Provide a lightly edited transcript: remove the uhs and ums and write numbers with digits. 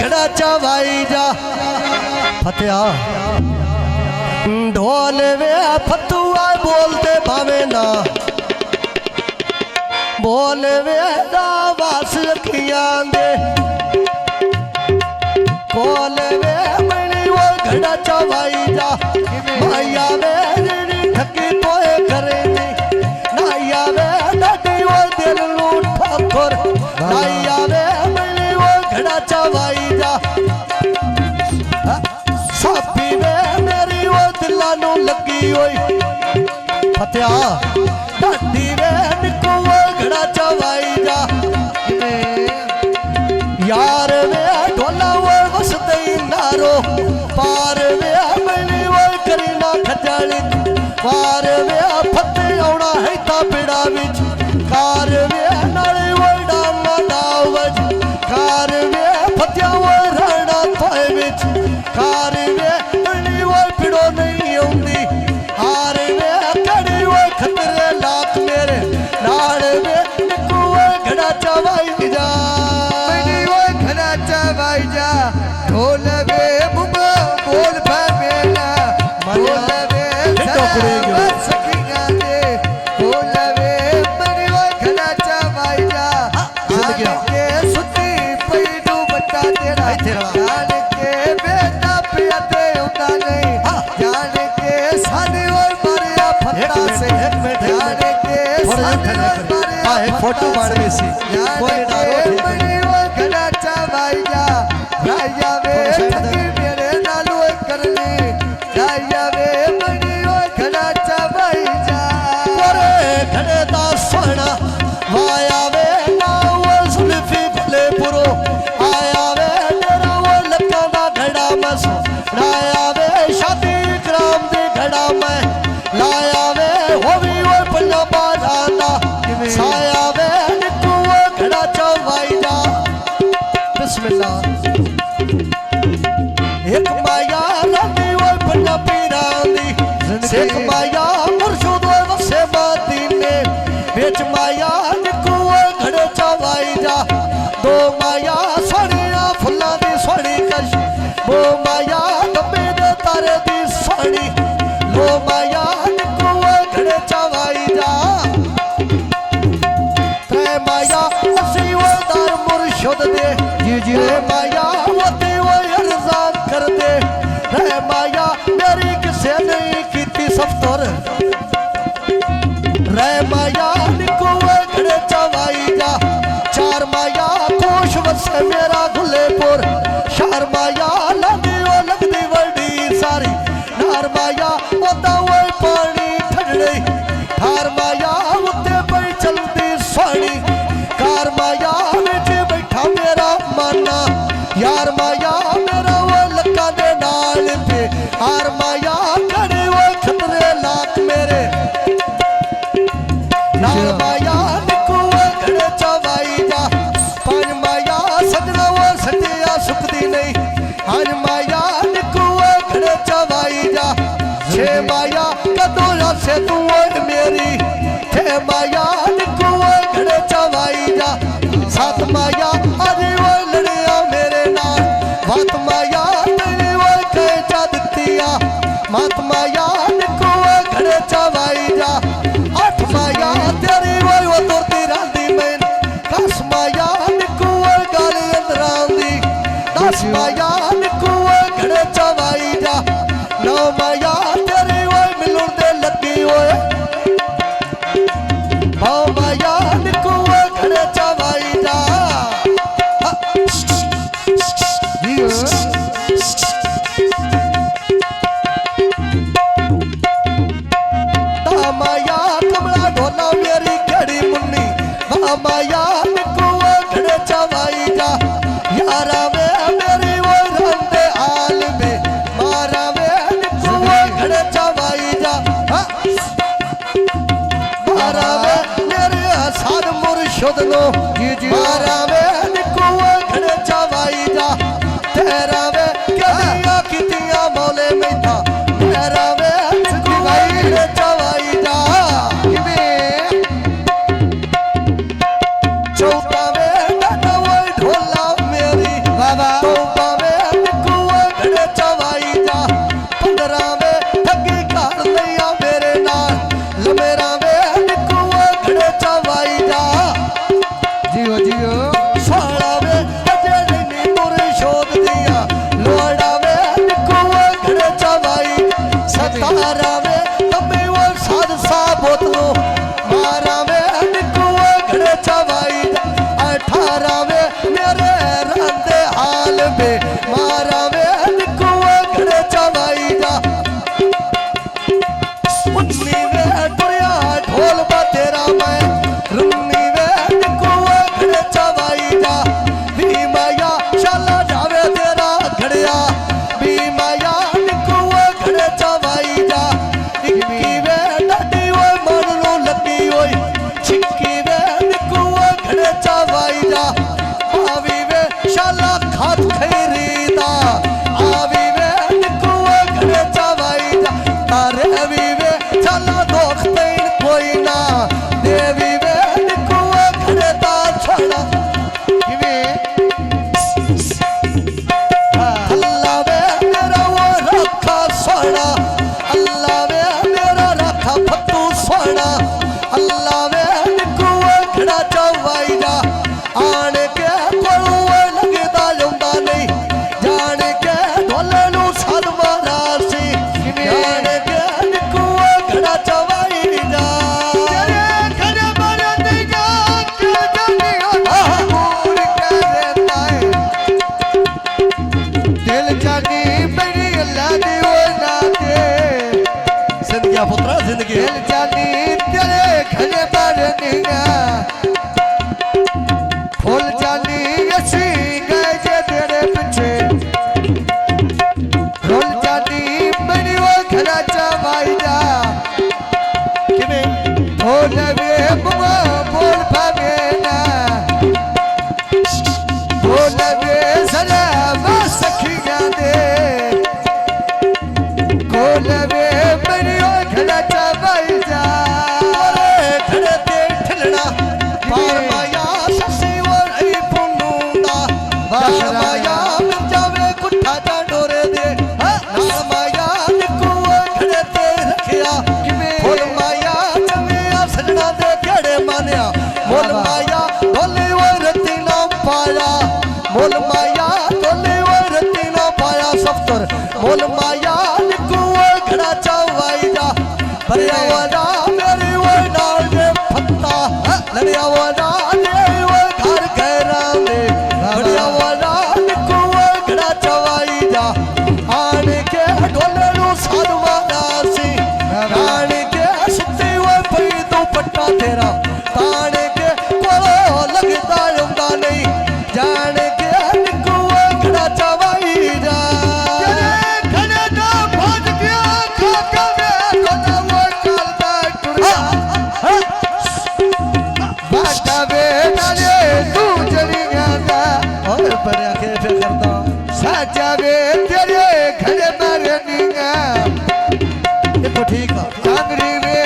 घड़ा चवाई जा फतिया ढोल वे फतुआ बोलते भावे ना बोल वे दावास रखियां दे बोल वे मनी वो घड़ा चवाई जा माया वे ठकी तोए करे नाया वे डटी वो दिल लूट ठाकुर नाया वे मनी वो घड़ा चवाई जा सापी वे मेरी वो दिला नू लगी होई फतिया डटी वे निको वो घड़ा चवाई जा यार वे ढोला वो वसते नारो पार वे मनी वो करी ना खजाली पार वे फते औना है ता पिड़ा विच कार वे नाले वो डांगा डावज कार वे फतिया वो राणा तोए विच कार वे मनी वो पिड़ो नहीं आउंदी हार वे कड़ी वो खतरे लाख मेरे नाल वे निको वो घड़ा चवाई जा चवाई जा ढोल वे बुबा बोल भावेला बोल वे सखिया दे ढोल वे मरी वो घड़ा चवाई जा जान के सुती पैडू बता तेरा जान के बेटा पिया दे उदा नहीं जान के सानी और मारिया फटा से जान के सानी और मारिया फोटो मारवे सी कोई डारो घड़ा चवाई जा राया वे मेरे नालो करनी राया वे मनी ओ घड़ा चवाई जा ओरे घड़े दा सोना वाया वे ना वो सुल्फी भले पुरो आया वे तेरा वो लक्का दा घड़ा मस राया वे शादी कराम दे घड़ा में लाया वे होवी वो पंजाबा जाना साया वे निको वो घड़ा चवाई जा बिस्मिल्लाह एक माया रानी वो पंजाबी रानी सिख माया मुर्शद वो वसे मदीने बेच माया निको वो घड़े चवाई जा दो माया सोनिया फुल्ला दी सोनी कश वो माया गब्बे दे तारे दी सोनी वो माया निको वो घड़े चवाई जा त्रै माया असी वो दार मुर्शद दे जी माया वो अर्जान कर दे रे माया मेरी किसे नहीं कीती सफ्तर रे माया निको घड़े चवाई जा चार माया खुश वसे मेरा गुलेपुर शार माया लगदी वडी सारी नार माया ओदा वो पानी ठंडे हार माया उत्ते पई चलदी सोनी कार माया विच बैठा मेरा माना यार माया मेरा वो लक्का दे नाल पे हार माया कड़ी वो खतरे लाख मेरे नाल माया निको वो घड़े चवाई जा पांच माया सजना वो सटिया सुखदी नहीं हर माया निको वो घड़े चवाई जा छे माया कदों से तू मेरी छे माया निको वो घड़े चवाई जा सात माया अरे वो लड़िया मेरे नाल मात माया तेरी वो कह जा दितिया मात माया निको वो घड़े चवाई जा आठ माया तेरी वो तुरती रांदी मैन दस माया निको वो गाली अंदरांदी दस माया निको वो घड़े चवाई जा नौ माया तेरी वो मिलुन दे लगी होए नौ माया निको वो घड़े चवाई जा माया कमला ढोला मेरी घड़ी मुन्नी माया निको घड़े चवाई जा यारा वे मेरी वो रंदे आल में मारा वे निको घड़े चवाई जा मारा वे मेरे हसन मुर्शद नो मारा वे निको घड़े चवाई जा तेरा वे क्या कितिया मौले में था तेरा वे निको घड़े चवाई जा चौथा वे ढोला मेरी बाबा बे मारा वे निकुआ घड़े चवाई जा उन्नी वे टुरिया ढोल बा तेरा मैं रुन्नी वे निकुआ घड़े चवाई जा भी माया शाला जावे तेरा घड़िया भी माया निकुआ घड़े चवाई जा इक्की वे डाडी ओए मन नु लगी ओए छिक्की वे निकुआ घड़े चवाई जा आवी वे शाला खात खैरीदा आवी वे निकुआ घड़े चवाई जा तारे वी वे शाला दोख तैन कोई ना देवी वे निकुआ घड़े दा छोड़ा किवें अल्लाह वे मेरा वो रखा सोना अल्लाह वे मेरा रखा फतू सोना अल्लाह वे निकुआ घड़ा चवाई जा आन के कोलुआ लगदा लुंदा नहीं जान के ढोले नु सदमा रासी जान के निकुआ घड़ा चवाई जा तेरे घड़े पर दिया के जानिया पूर कर पाए दिल जानी मेरी अल्लाह दी ओ ना दे जिंदगी पुत्रा जिंदगी दिल जानी तेरे घड़े पर दिया फूल जानी असी गए जे तेरे पीछे फूल जानी मेरी वो घड़ा चवाई जा किवें फूल वे बुआ बोल पावे ना फूल वे सदा बस सखियां दे फूल वे मेरी वो घड़ा चवाई जा घड़े ते ठलना पार माया ससी और आई पुनुंदा नाल माया मिल जावे कुठा जा डोरे दे नाल माया निकुआ घड़े ते रखिया फुल माया जमे सजना दे घड़े मानिया मुल माया ढोले वो रती ना पाया मुल माया ढोले वो रती ना पाया सफ्तर मुल माया निकुआ घड़ा चवाई जा भरिया वाला मेरी वो नाल दे फत्ता लड़िया वाला ने वो घर घेरा में भरिया वाला निकुआ घड़ा चवाई जा आन के ढोले नु साधवा दासी आन के सुती वो पई तो पट्टा तेरा तान के कोलो लगदा लुंदा नहीं जान के निकुआ घड़ा चवाई जा तेरे घड़े दा भाज गया खाका में कोना वो चलदा टुरिया बाटा वे नाले तू जड़ियां दा और पर आके फिर करता साजा वे तेरे घड़े पर निगा ये तो ठीक है चांदरी वे